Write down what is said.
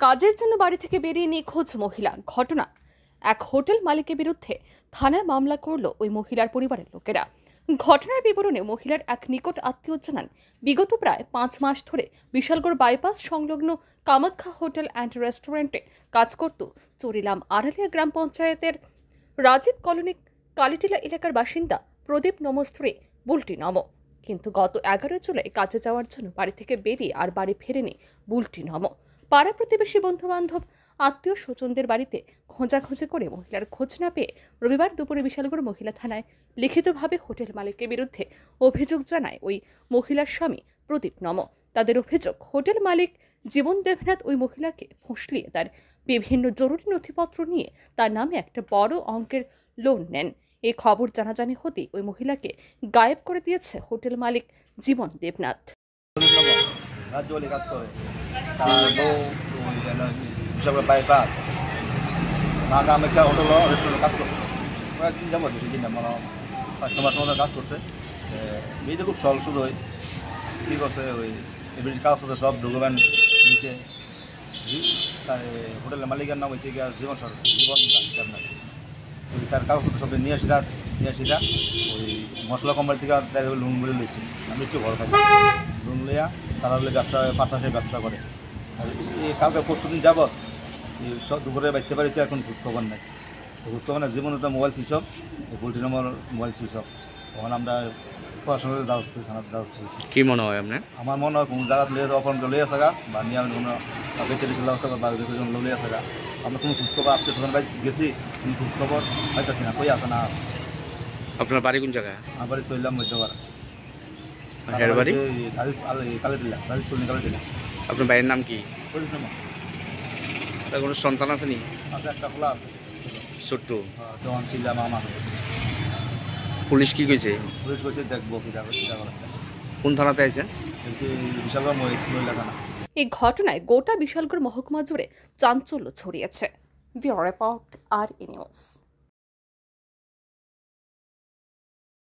কাজের জন্য বাড়ি থেকে বেরিয়ে নিখোঁজ মহিলা। ঘটনা, এক হোটেল মালিকের বিরুদ্ধে থানায় মামলা করল ওই মহিলার পরিবারের লোকেরা। ঘটনার বিবরণে মহিলার এক নিকট আত্মীয় জানান, বিগত প্রায় 5 মাস ধরে বিশালগড় বাইপাস সংলগ্ন কামাখ্যা হোটেল অ্যান্ড রেস্টুরেন্টে কাজ করত চরিলাম আড়ালিয়া গ্রাম পঞ্চায়েতের রাজীব কলোনি কালিটিলা এলাকার বাসিন্দা প্রদীপ নমঃ স্ত্রী বুলটি নম। কিন্তু গত 11 জুলাই কাজে যাওয়ার জন্য বাড়ি থেকে বেরিয়ে আর বাড়ি ফেরেনি বুলটি নম। পাড়া প্রতিবেশী, বন্ধু বান্ধব, আত্মীয় স্বজনদের বাড়িতে খোঁজাখুঁজি করে মহিলার খোঁজ না পেয়ে রবিবার দুপুরে বিশালগড় মহিলা থানায় লিখিতভাবে হোটেল মালিকের বিরুদ্ধে অভিযোগ জানায় ওই মহিলার স্বামী প্রদীপ নম। তাদের অভিযোগ, হোটেল মালিক জীবন দেবনাথ ওই মহিলাকে ফুসলিয়ে তার বিভিন্ন জরুরি নথিপত্র নিয়ে তার নামে একটা বড় অঙ্কের লোন নেন। এই খবর জানাজানি হতেই ওই মহিলাকে গায়েব করে দিয়েছে হোটেল মালিক Jiban Debnath. Bypass Kamakhya hotel restaurant কাজ করতো কয়েকদিন যাবো, দুদিন আমার 5 মাস মতো কাজ করছে। মেয়েটা খুব সরল শুধু হয়, কী করছে ওই এভরির কাজ করছে, সব ডকুমেন্ট নিচে। তার হোটেলের মালিকের নাম হচ্ছে জীবন দেবনাথ। ওই তার কাগজপত্র সব নিয়ে আসিরা ওই মশলা কোম্পানি থেকে তার লোন বলে লইছি। আমি একটু ঘর থাকি, লোন লইয়া তারা বলে ব্যবসা পার্টনারশিপ ব্যবসা করে। আর এই কালকে 4 দিন যাবত এই সব দুপুরে বাইতে পারিছি, এখন খোঁজখবর নেই। খোঁজখবর না, জীবনে তো মোবাইল সুইচ অফ, পোল্ট্রি নম্বর মোবাইল সুইচ অফ। তখন আমরা পড়াশোনার দ্বারস্থ হয়েছি। কী মনে হয় আপনার? আমার মনে হয় কোনো জায়গা লিয়ে অপরাধ লইয়া থাকা বা নিয়ে আমি কোনো বেচারি লাগতে বা লইয়া থাকা। আমরা কোনো খোঁজখবর আত্মীয় স্বজন বাড়ি গেছি, কোনো খোঁজখবর পাইতেছি না, কই আসে না আসে। আপনার বাড়ি কোন জায়গায়? আমার বাড়ি চললাম মধ্যপাড়া, কালিটিলা, কালিটিলা। আপনার বাড়ির নাম কি? তার কোনো সন্তান আছে নি? আছে, একটা খোলা আছে ছোট্ট। তখন ছিলাম আমার। পুলিশ কি কইছে? পুলিশ কইছে দেখবো কি কোন থানাতে আছে? বিশালগড় মহিলা থানা। এই ঘটনায় গোটা বিশালগড় মহকুমা জুড়ে চাঞ্চল্য ছড়িয়েছে। ব্যুরো রিপোর্ট, আর নিউজ।